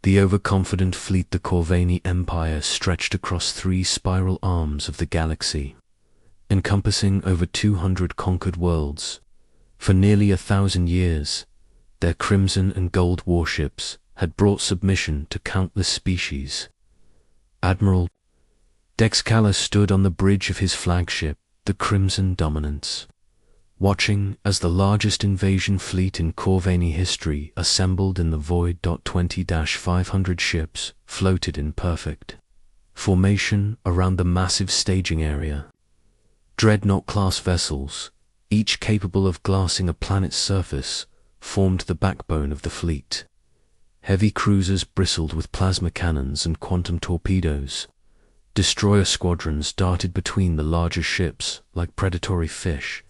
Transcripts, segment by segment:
The overconfident fleet, the Corvani Empire, stretched across 3 spiral arms of the galaxy, encompassing over 200 conquered worlds. For nearly 1,000 years, their crimson and gold warships had brought submission to countless species. Admiral Dexcala stood on the bridge of his flagship, the Crimson Dominance, watching as the largest invasion fleet in Corvani history assembled in the void. 20-500 ships floated in perfect formation around the massive staging area. Dreadnought-class vessels, each capable of glassing a planet's surface, formed the backbone of the fleet. Heavy cruisers bristled with plasma cannons and quantum torpedoes. Destroyer squadrons darted between the larger ships like predatory fish.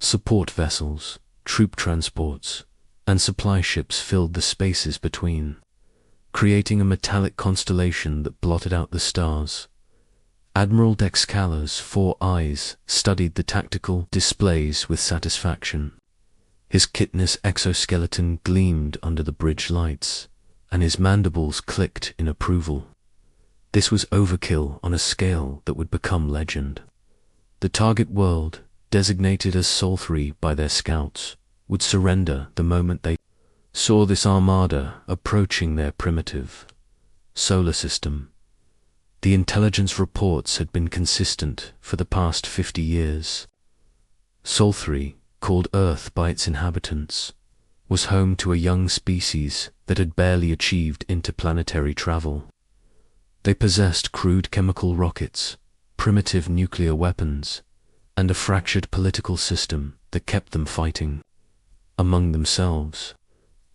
Support vessels, troop transports, and supply ships filled the spaces between, creating a metallic constellation that blotted out the stars. Admiral Dexcala's 4 eyes studied the tactical displays with satisfaction. His chitinous exoskeleton gleamed under the bridge lights, and his mandibles clicked in approval. This was overkill on a scale that would become legend. The target world, designated as Sol 3 by their scouts, would surrender the moment they saw this armada approaching their primitive solar system. The intelligence reports had been consistent for the past 50 years. Sol 3, called Earth by its inhabitants, was home to a young species that had barely achieved interplanetary travel. They possessed crude chemical rockets, primitive nuclear weapons, and a fractured political system that kept them fighting among themselves.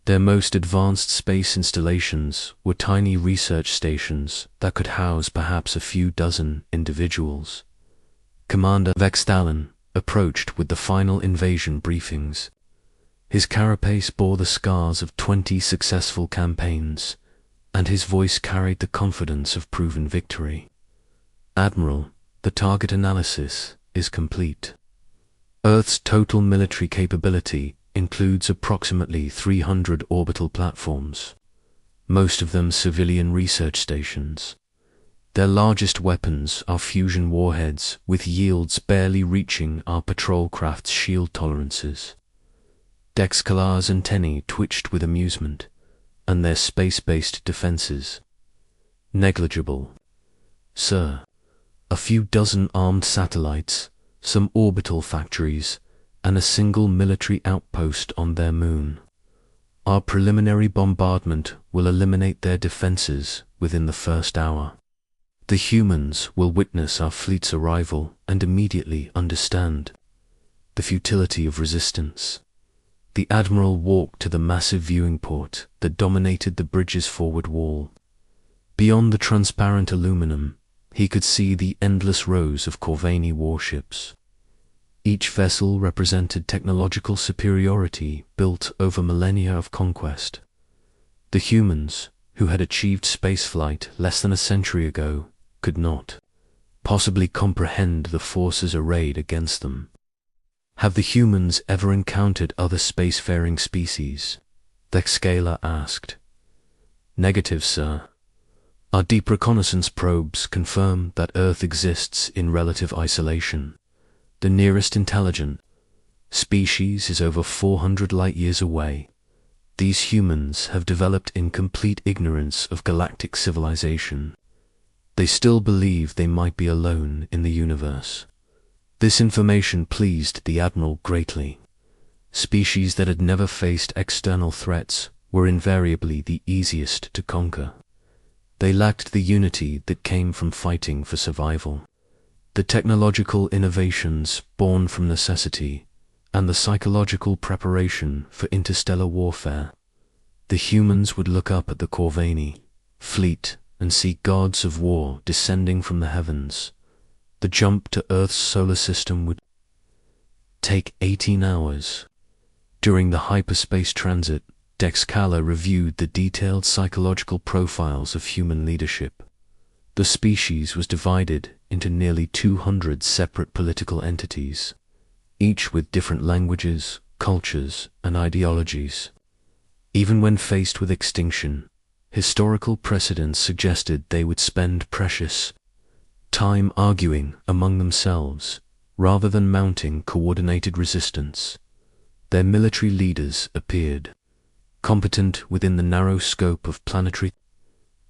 Their most advanced space installations were tiny research stations that could house perhaps a few dozen individuals. Commander Vextalon approached with the final invasion briefings. His carapace bore the scars of 20 successful campaigns, and his voice carried the confidence of proven victory. Admiral, the target analysis is complete. Earth's total military capability includes approximately 300 orbital platforms, most of them civilian research stations. Their largest weapons are fusion warheads with yields barely reaching our patrol craft's shield tolerances. Dexcala's antennae twitched with amusement, and their space-based defenses negligible. Sir, a few dozen armed satellites, some orbital factories, and a single military outpost on their moon. Our preliminary bombardment will eliminate their defenses within the first hour. The humans will witness our fleet's arrival and immediately understand the futility of resistance. The Admiral walked to the massive viewing port that dominated the bridge's forward wall. Beyond the transparent aluminum, he could see the endless rows of Corvani warships. Each vessel represented technological superiority built over millennia of conquest. The humans, who had achieved spaceflight less than a century ago, could not possibly comprehend the forces arrayed against them. Have the humans ever encountered other spacefaring species? Dexcala asked. Negative, sir. Our deep reconnaissance probes confirm that Earth exists in relative isolation. The nearest intelligent species is over 400 light-years away. These humans have developed in complete ignorance of galactic civilization. They still believe they might be alone in the universe. This information pleased the Admiral greatly. Species that had never faced external threats were invariably the easiest to conquer. They lacked the unity that came from fighting for survival. The technological innovations born from necessity, and the psychological preparation for interstellar warfare. The humans would look up at the Corvani fleet and see gods of war descending from the heavens. The jump to Earth's solar system would take 18 hours. During the hyperspace transit, Dexcala reviewed the detailed psychological profiles of human leadership. The species was divided into nearly 200 separate political entities, each with different languages, cultures, and ideologies. Even when faced with extinction, Historical precedents suggested they would spend precious time arguing among themselves rather than mounting coordinated resistance. Their military leaders appeared competent within the narrow scope of planetary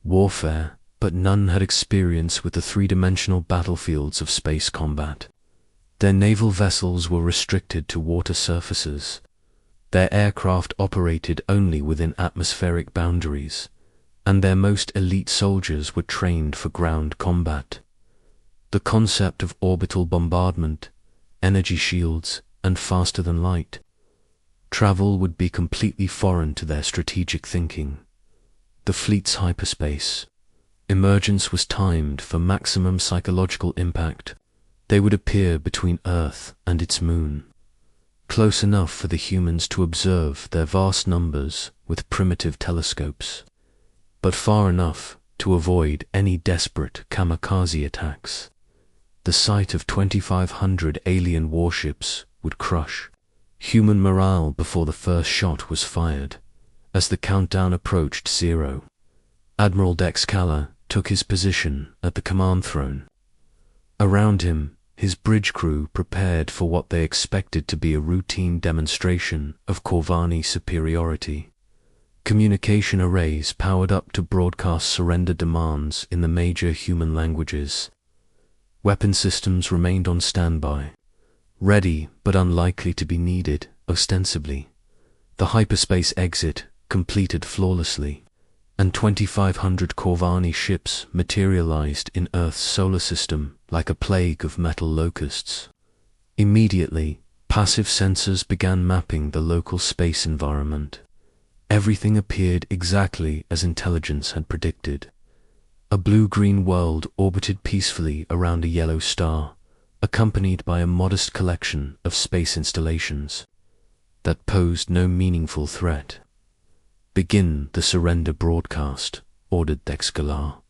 warfare, but none had experience with the three-dimensional battlefields of space combat. Their naval vessels were restricted to water surfaces. Their aircraft operated only within atmospheric boundaries, and their most elite soldiers were trained for ground combat. The concept of orbital bombardment, energy shields, and faster-than-light travel would be completely foreign to their strategic thinking. The fleet's hyperspace emergence was timed for maximum psychological impact. They would appear between Earth and its moon, close enough for the humans to observe their vast numbers with primitive telescopes, but far enough to avoid any desperate kamikaze attacks. The sight of 2,500 alien warships would crush human morale before the first shot was fired. As the countdown approached zero, Admiral Dexcala took his position at the command throne. Around him, his bridge crew prepared for what they expected to be a routine demonstration of Corvani superiority. Communication arrays powered up to broadcast surrender demands in the major human languages. Weapon systems remained on standby, ready but unlikely to be needed, ostensibly. The hyperspace exit completed flawlessly, and 2,500 Corvani ships materialized in Earth's solar system like a plague of metal locusts. Immediately, passive sensors began mapping the local space environment. Everything appeared exactly as intelligence had predicted. A blue-green world orbited peacefully around a yellow star, accompanied by a modest collection of space installations that posed no meaningful threat. "Begin the surrender broadcast," ordered Dexcala.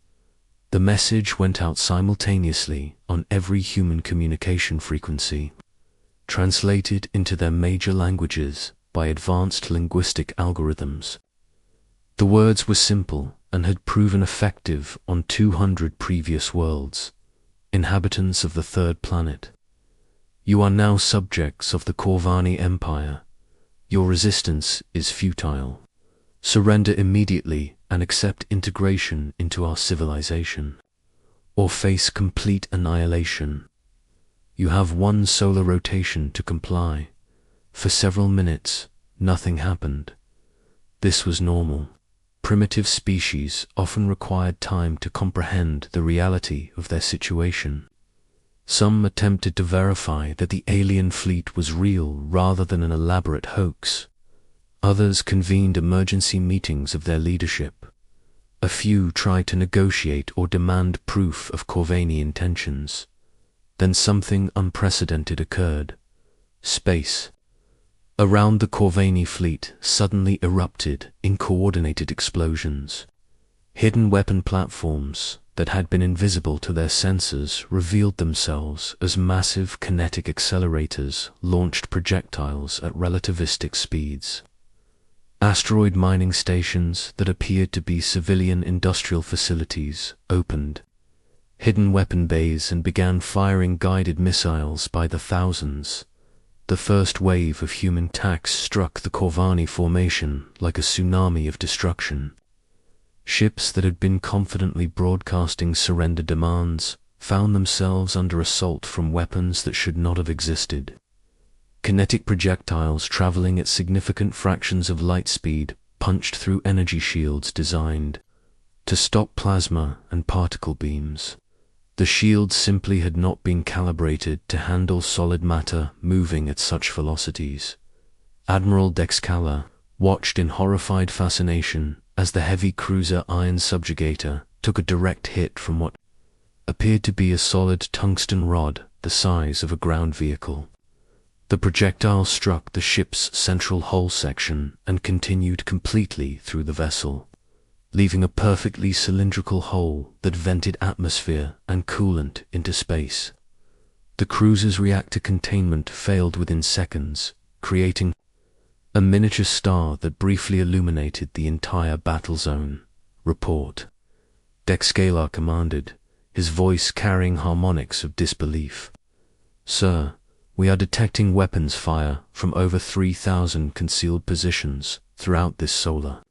The message went out simultaneously on every human communication frequency, translated into their major languages by advanced linguistic algorithms. The words were simple and had proven effective on 200 previous worlds, inhabitants of the third planet. "You are now subjects of the Corvani Empire. Your resistance is futile. Surrender immediately and accept integration into our civilization, or face complete annihilation. You have one solar rotation to comply." For several minutes, nothing happened. This was normal. Primitive species often required time to comprehend the reality of their situation. Some attempted to verify that the alien fleet was real rather than an elaborate hoax. Others convened emergency meetings of their leadership. A few tried to negotiate or demand proof of Corvani intentions. Then something unprecedented occurred. Space around the Corvani fleet suddenly erupted in coordinated explosions. Hidden weapon platforms that had been invisible to their sensors revealed themselves as massive kinetic accelerators launched projectiles at relativistic speeds. Asteroid mining stations that appeared to be civilian industrial facilities opened hidden weapon bays and began firing guided missiles by the thousands. The first wave of human attacks struck the Corvani formation like a tsunami of destruction. Ships that had been confidently broadcasting surrender demands found themselves under assault from weapons that should not have existed. Kinetic projectiles traveling at significant fractions of light speed punched through energy shields designed to stop plasma and particle beams. The shields simply had not been calibrated to handle solid matter moving at such velocities. Admiral Dexcala watched in horrified fascination as the heavy cruiser iron subjugator took a direct hit from what appeared to be a solid tungsten rod the size of a ground vehicle. The projectile struck the ship's central hull section and continued completely through the vessel, leaving a perfectly cylindrical hole that vented atmosphere and coolant into space. The cruiser's reactor containment failed within seconds, creating a miniature star that briefly illuminated the entire battle zone. report, Dexcalar commanded, his voice carrying harmonics of disbelief. Sir, we are detecting weapons fire from over 3,000 concealed positions throughout this solar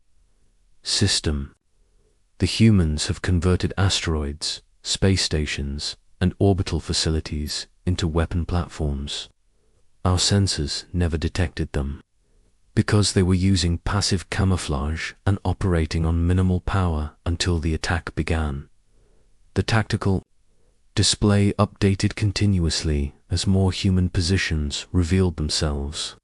system. The humans have converted asteroids, space stations, and orbital facilities into weapon platforms. Our sensors never detected them, because they were using passive camouflage and operating on minimal power until the attack began. The tactical display updated continuously as more human positions revealed themselves.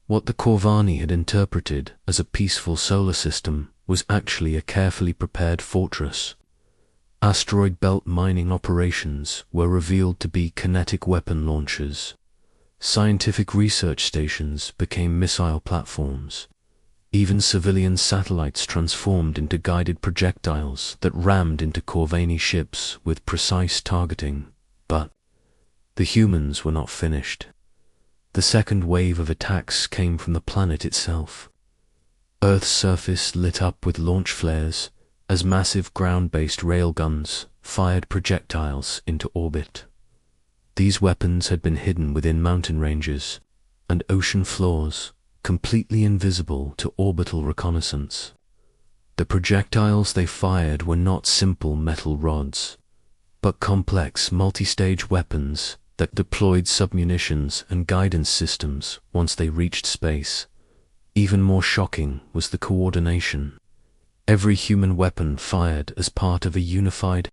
What the Corvani had interpreted as a peaceful solar system was actually a carefully prepared fortress. Asteroid belt mining operations were revealed to be kinetic weapon launchers. Scientific research stations became missile platforms. Even civilian satellites transformed into guided projectiles that rammed into Corvani ships with precise targeting. But the humans were not finished. The second wave of attacks came from the planet itself. Earth's surface lit up with launch flares as massive ground-based railguns fired projectiles into orbit. These weapons had been hidden within mountain ranges and ocean floors, completely invisible to orbital reconnaissance. The projectiles they fired were not simple metal rods, but complex multi-stage weapons that deployed submunitions and guidance systems once they reached space. Even more shocking was the coordination. Every human weapon fired as part of a unified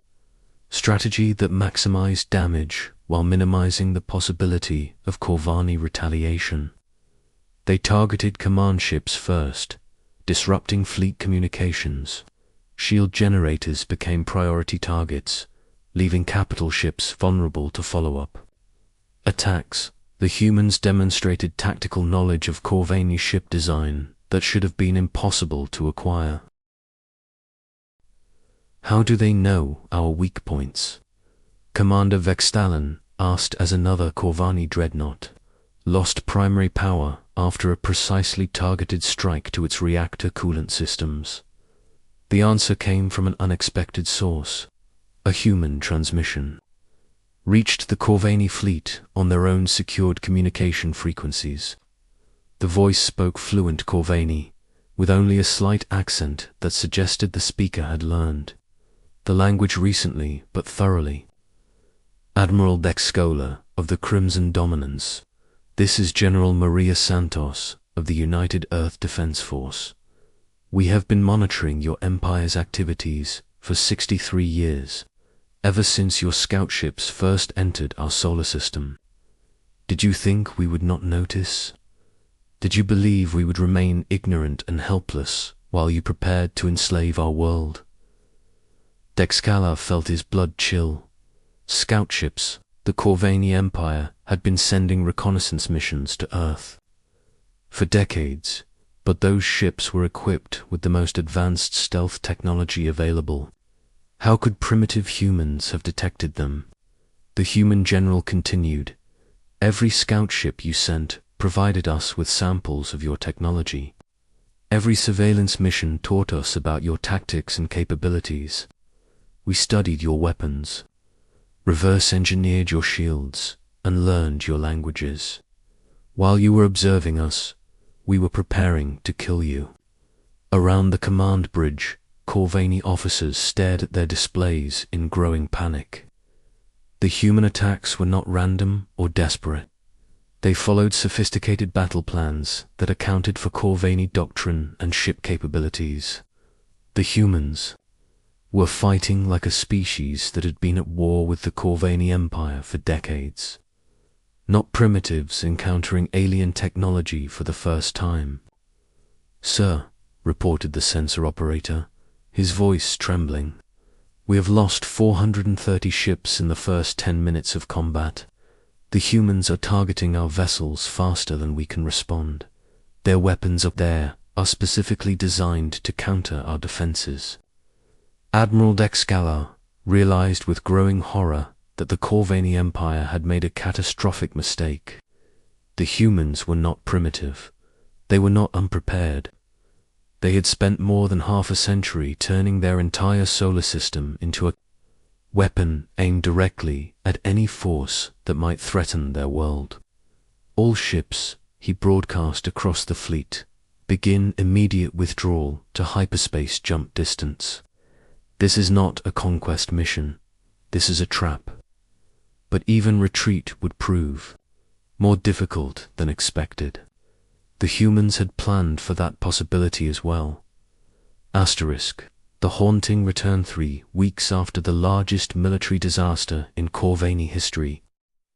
strategy that maximized damage while minimizing the possibility of Corvani retaliation. They targeted command ships first, disrupting fleet communications. Shield generators became priority targets, leaving capital ships vulnerable to follow-up attacks. The humans demonstrated tactical knowledge of Corvani ship design that should have been impossible to acquire. How do they know our weak points? Commander Vextalan asked as another Corvani dreadnought lost primary power after a precisely targeted strike to its reactor coolant systems. The answer came from an unexpected source, a human transmission. Reached the Corvani fleet on their own secured communication frequencies. The voice spoke fluent Corvani, with only a slight accent that suggested the speaker had learned the language recently but thoroughly. Admiral Dexcalar of the Crimson Dominance, this is General Maria Santos of the United Earth Defense Force. We have been monitoring your Empire's activities for 63 years, ever since your scout ships first entered our solar system. Did you think we would not notice? Did you believe we would remain ignorant and helpless while you prepared to enslave our world? Dexcalar felt his blood chill. Scout ships, the Corvani Empire, had been sending reconnaissance missions to Earth for decades, but those ships were equipped with the most advanced stealth technology available. How could primitive humans have detected them? The human general continued. Every scout ship you sent provided us with samples of your technology. Every surveillance mission taught us about your tactics and capabilities. We studied your weapons, reverse-engineered your shields, and learned your languages. While you were observing us, we were preparing to kill you. Around the command bridge, Corvani officers stared at their displays in growing panic. The human attacks were not random or desperate. They followed sophisticated battle plans that accounted for Corvani doctrine and ship capabilities. The humans were fighting like a species that had been at war with the Corvani Empire for decades. Not primitives encountering alien technology for the first time. "Sir," reported the sensor operator, his voice trembling, "we have lost 430 ships in the first 10 minutes of combat. The humans are targeting our vessels faster than we can respond. Their weapons up there are specifically designed to counter our defenses." Admiral Dexcalar realized with growing horror that the Corvani Empire had made a catastrophic mistake. The humans were not primitive. They were not unprepared. They had spent more than half a century turning their entire solar system into a weapon aimed directly at any force that might threaten their world. All ships, he broadcast across the fleet, begin immediate withdrawal to hyperspace jump distance. This is not a conquest mission. This is a trap. But even retreat would prove more difficult than expected. The humans had planned for that possibility as well. Asterisk. The haunting return 3 weeks after the largest military disaster in Corvani history.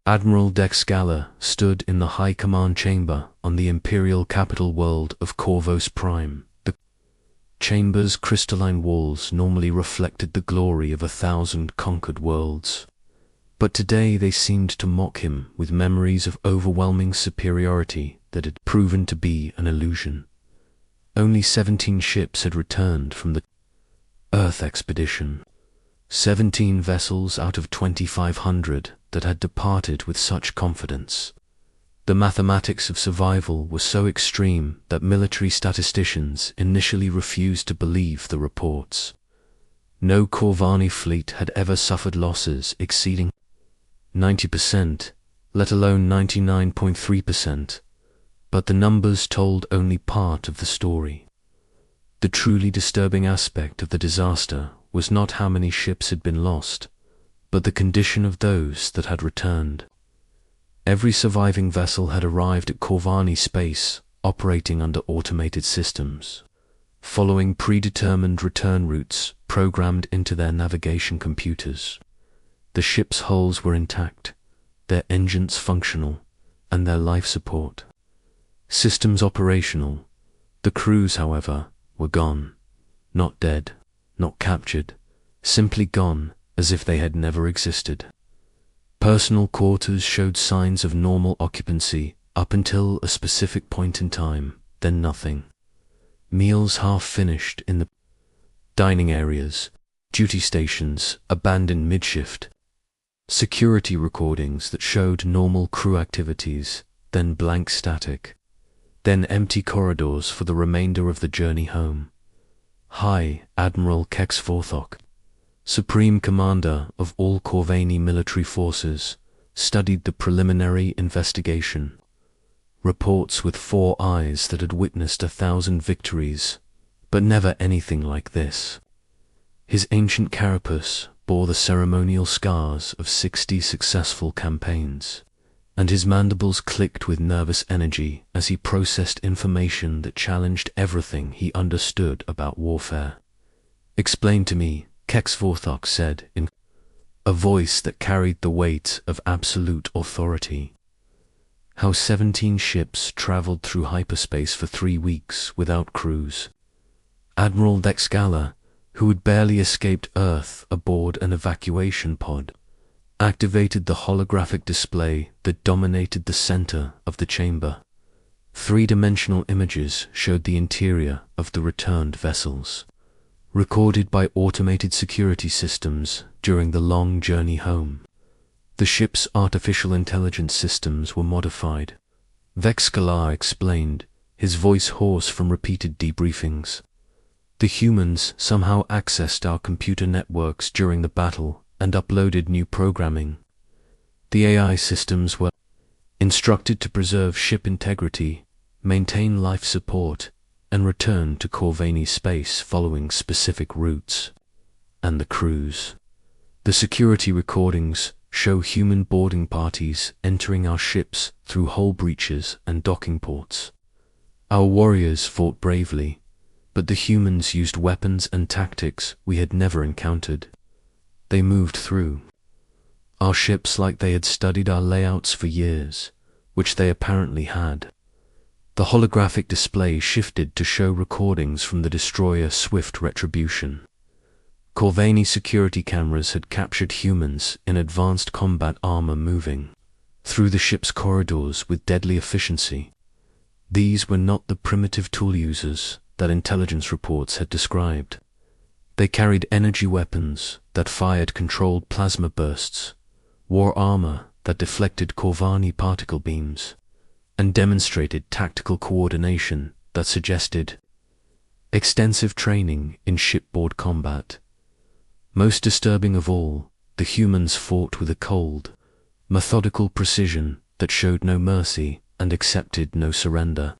Admiral Dexcala stood in the high command chamber on the imperial capital world of Corvos Prime. The chamber's crystalline walls normally reflected the glory of 1,000 conquered worlds. But today they seemed to mock him with memories of overwhelming superiority that had proven to be an illusion. Only 17 ships had returned from the Earth expedition. 17 vessels out of 2,500 that had departed with such confidence. The mathematics of survival were so extreme that military statisticians initially refused to believe the reports. No Corvani fleet had ever suffered losses exceeding 90%, let alone 99.3%, but the numbers told only part of the story. The truly disturbing aspect of the disaster was not how many ships had been lost, but the condition of those that had returned. Every surviving vessel had arrived at Corvani space, operating under automated systems, following predetermined return routes programmed into their navigation computers. The ship's hulls were intact, their engines functional, and their life support systems operational. The crews, however, were gone. Not dead, not captured, simply gone as if they had never existed. Personal quarters showed signs of normal occupancy up until a specific point in time, then nothing. Meals half finished in the dining areas, duty stations abandoned mid-shift, security recordings that showed normal crew activities, then blank static, then empty corridors for the remainder of the journey home. High Admiral Kex Vorthok, Supreme Commander of all Corvani military forces, studied the preliminary investigation. Reports with 4 eyes that had witnessed 1,000 victories, but never anything like this. His ancient carapace bore the ceremonial scars of 60 successful campaigns, and his mandibles clicked with nervous energy as he processed information that challenged everything he understood about warfare. "Explain to me," Kex Vorthok said in a voice that carried the weight of absolute authority, "how 17 ships traveled through hyperspace for 3 weeks without crews." Admiral Dexcala, who had barely escaped Earth aboard an evacuation pod, activated the holographic display that dominated the center of the chamber. 3-dimensional images showed the interior of the returned vessels, recorded by automated security systems during the long journey home. The ship's artificial intelligence systems were modified. Vexcalar explained, his voice hoarse from repeated debriefings. The humans somehow accessed our computer networks during the battle and uploaded new programming. The AI systems were instructed to preserve ship integrity, maintain life support, and return to Corvani space following specific routes. And the crews. The security recordings show human boarding parties entering our ships through hull breaches and docking ports. Our warriors fought bravely, but the humans used weapons and tactics we had never encountered. They moved through our ships like they had studied our layouts for years, which they apparently had. The holographic display shifted to show recordings from the destroyer Swift Retribution. Corvani security cameras had captured humans in advanced combat armor moving through the ship's corridors with deadly efficiency. These were not the primitive tool users that intelligence reports had described. They carried energy weapons that fired controlled plasma bursts, wore armor that deflected Corvani particle beams, and demonstrated tactical coordination that suggested extensive training in shipboard combat. Most disturbing of all, the humans fought with a cold, methodical precision that showed no mercy and accepted no surrender.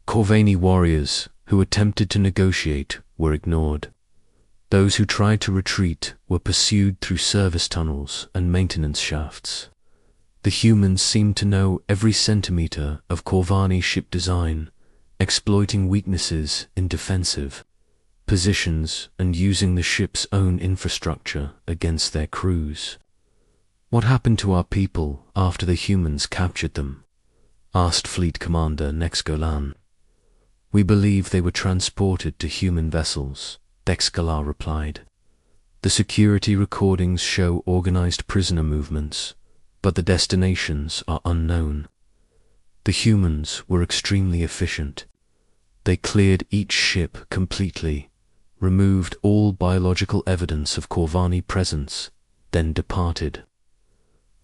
Corvini warriors who attempted to negotiate were ignored. Those who tried to retreat were pursued through service tunnels and maintenance shafts. The humans seemed to know every centimeter of Corvini ship design, exploiting weaknesses in defensive positions and using the ship's own infrastructure against their crews. "What happened to our people after the humans captured them?" asked Fleet Commander Nexgolan. "We believe they were transported to human vessels," Dexgalar replied. "The security recordings show organized prisoner movements, but the destinations are unknown." The humans were extremely efficient. They cleared each ship completely, removed all biological evidence of Corvini presence, then departed.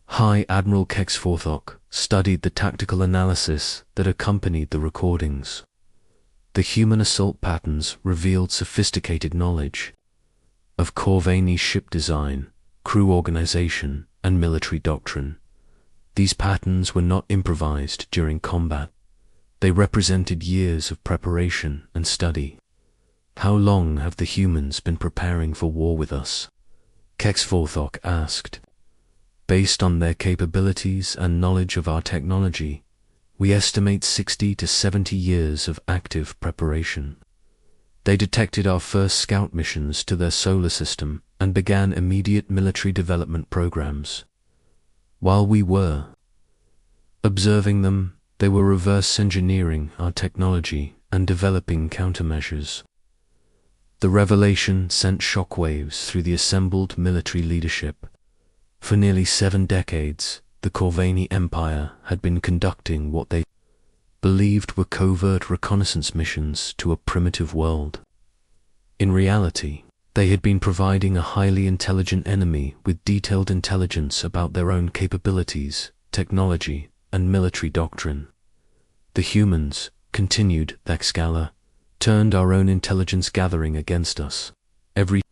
High Admiral Kexforthok studied the tactical analysis that accompanied the recordings. The human assault patterns revealed sophisticated knowledge of Corvini ship design, crew organization, and military doctrine. These patterns were not improvised during combat. They represented years of preparation and study. "How long have the humans been preparing for war with us?" Kexforthok asked. "Based on their capabilities and knowledge of our technology, we estimate 60 to 70 years of active preparation. They detected our first scout missions to their solar system and began immediate military development programs. While we were observing them, they were reverse engineering our technology and developing countermeasures." The revelation sent shockwaves through the assembled military leadership. For nearly 7 decades, the Corvini Empire had been conducting what they believed were covert reconnaissance missions to a primitive world. In reality, they had been providing a highly intelligent enemy with detailed intelligence about their own capabilities, technology, and military doctrine. "The humans," continued Thexgalar, "turned our own intelligence gathering against us. Every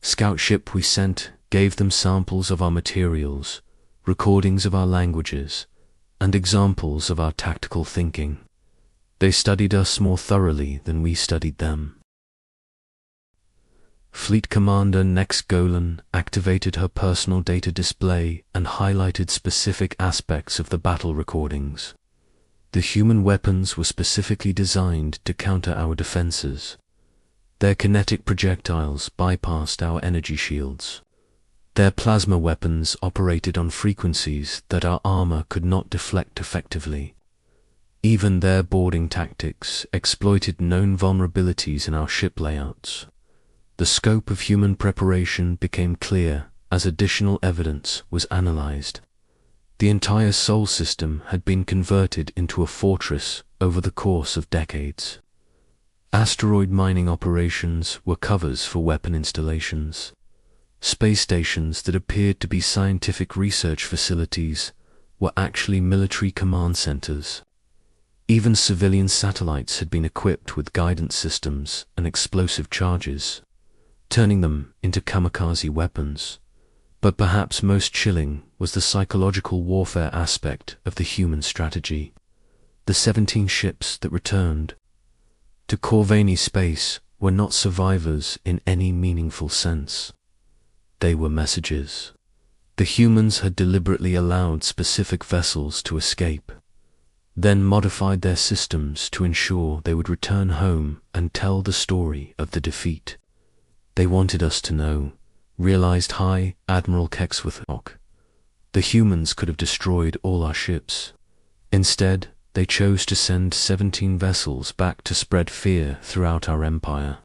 scout ship we sent gave them samples of our materials, recordings of our languages, and examples of our tactical thinking. They studied us more thoroughly than we studied them." Fleet Commander Nexgolan activated her personal data display and highlighted specific aspects of the battle recordings. The human weapons were specifically designed to counter our defenses. Their kinetic projectiles bypassed our energy shields. Their plasma weapons operated on frequencies that our armor could not deflect effectively. Even their boarding tactics exploited known vulnerabilities in our ship layouts. The scope of human preparation became clear as additional evidence was analyzed. The entire Sol system had been converted into a fortress over the course of decades. Asteroid mining operations were covers for weapon installations. Space stations that appeared to be scientific research facilities were actually military command centers. Even civilian satellites had been equipped with guidance systems and explosive charges, turning them into kamikaze weapons. But perhaps most chilling was the psychological warfare aspect of the human strategy. The 17 ships that returned to Corvini space were not survivors in any meaningful sense. They were messages. The humans had deliberately allowed specific vessels to escape, then modified their systems to ensure they would return home and tell the story of the defeat. "They wanted us to know," realized High Admiral Kexforthok. "The humans could have destroyed all our ships. Instead, they chose to send 17 vessels back to spread fear throughout our empire.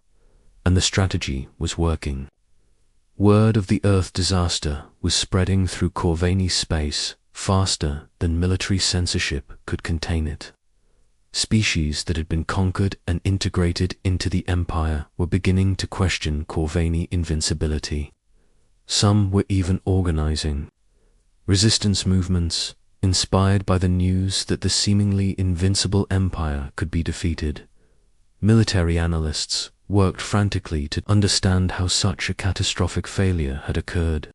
And the strategy was working. Word of the Earth disaster was spreading through Corvini space faster than military censorship could contain it. Species that had been conquered and integrated into the empire were beginning to question Corvini invincibility. Some were even organizing resistance movements, inspired by the news that the seemingly invincible empire could be defeated. Military analysts worked frantically to understand how such a catastrophic failure had occurred.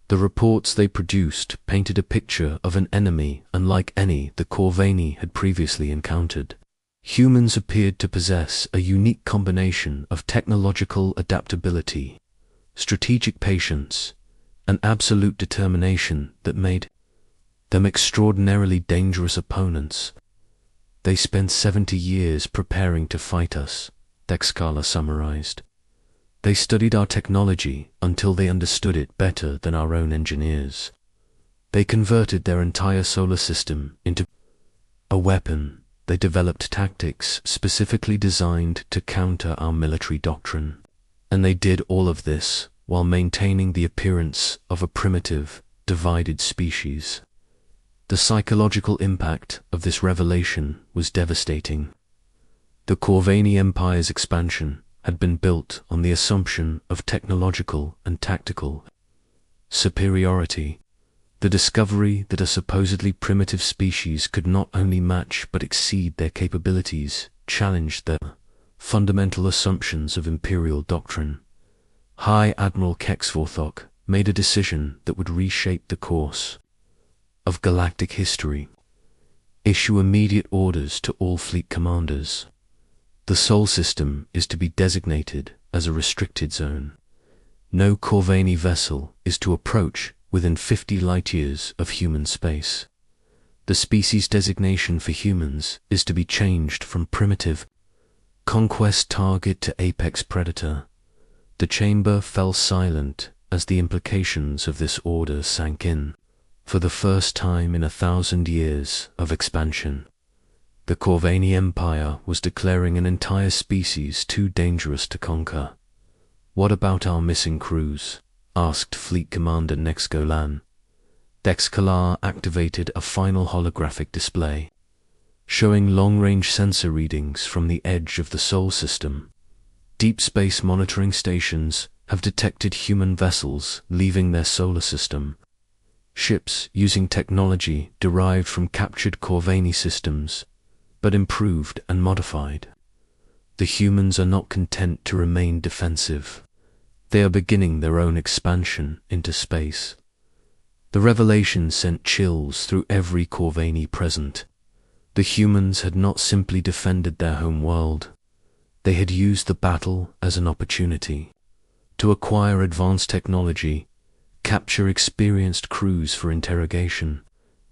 The reports they produced painted a picture of an enemy unlike any the Corvini had previously encountered. Humans appeared to possess a unique combination of technological adaptability, strategic patience, and absolute determination that made them extraordinarily dangerous opponents. "They spent 70 years preparing to fight us," Dexcala summarized. "They studied our technology until they understood it better than our own engineers. They converted their entire solar system into a weapon. They developed tactics specifically designed to counter our military doctrine. And they did all of this while maintaining the appearance of a primitive, divided species." The psychological impact of this revelation was devastating. The Corvini Empire's expansion had been built on the assumption of technological and tactical superiority. The discovery that a supposedly primitive species could not only match but exceed their capabilities challenged the fundamental assumptions of imperial doctrine. High Admiral Kexvorthok made a decision that would reshape the course of galactic history. Issue immediate orders to all fleet commanders. The Sol system is to be designated as a restricted zone. No Corvini vessel is to approach within 50 light-years of human space. The species designation for humans is to be changed from primitive conquest target to apex predator. The chamber fell silent as the implications of this order sank in. For the first time in 1,000 years of expansion, the Corvini Empire was declaring an entire species too dangerous to conquer. "What about our missing crews?" asked Fleet Commander Nexgolan. Dexcalar activated a final holographic display, showing long-range sensor readings from the edge of the Sol system. Deep space monitoring stations have detected human vessels leaving their solar system. Ships using technology derived from captured Corvini systems, but improved and modified. The humans are not content to remain defensive. They are beginning their own expansion into space. The revelation sent chills through every Corvini present. The humans had not simply defended their home world. They had used the battle as an opportunity to acquire advanced technology, capture experienced crews for interrogation,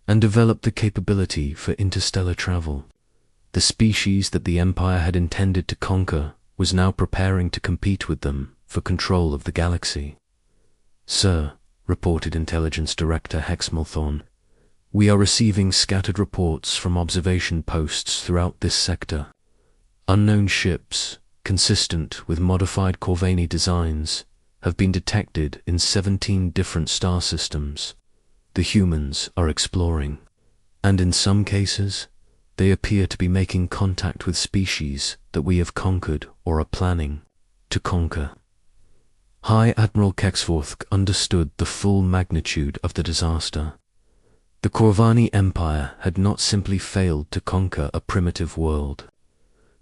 and develop the capability for interstellar travel. The species that the Empire had intended to conquer was now preparing to compete with them for control of the galaxy. "Sir," reported Intelligence Director Hexmalthorn, "we are receiving scattered reports from observation posts throughout this sector. Unknown ships, consistent with modified Corvini designs, have been detected in 17 different star systems. The humans are exploring, and in some cases, they appear to be making contact with species that we have conquered or are planning to conquer." High Admiral Kexvorth understood the full magnitude of the disaster. The Corvini Empire had not simply failed to conquer a primitive world.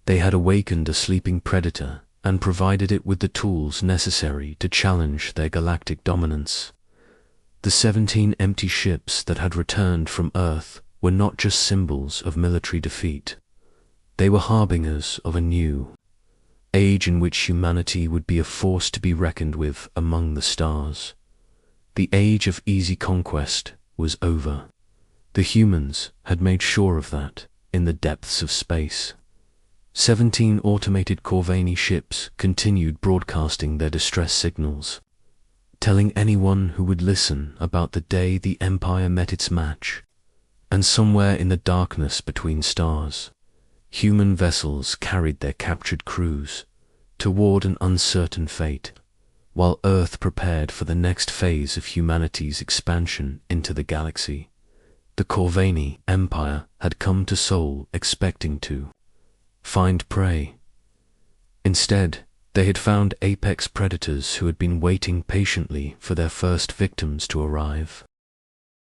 They had awakened a sleeping predator and provided it with the tools necessary to challenge their galactic dominance. The 17 empty ships that had returned from Earth were not just symbols of military defeat. They were harbingers of a new age in which humanity would be a force to be reckoned with among the stars. The age of easy conquest was over. The humans had made sure of that in the depths of space. 17 automated Corvini ships continued broadcasting their distress signals, telling anyone who would listen about the day the Empire met its match. And somewhere in the darkness between stars, human vessels carried their captured crews toward an uncertain fate, while Earth prepared for the next phase of humanity's expansion into the galaxy. The Corvini Empire had come to Sol expecting to find prey. Instead, they had found apex predators who had been waiting patiently for their first victims to arrive.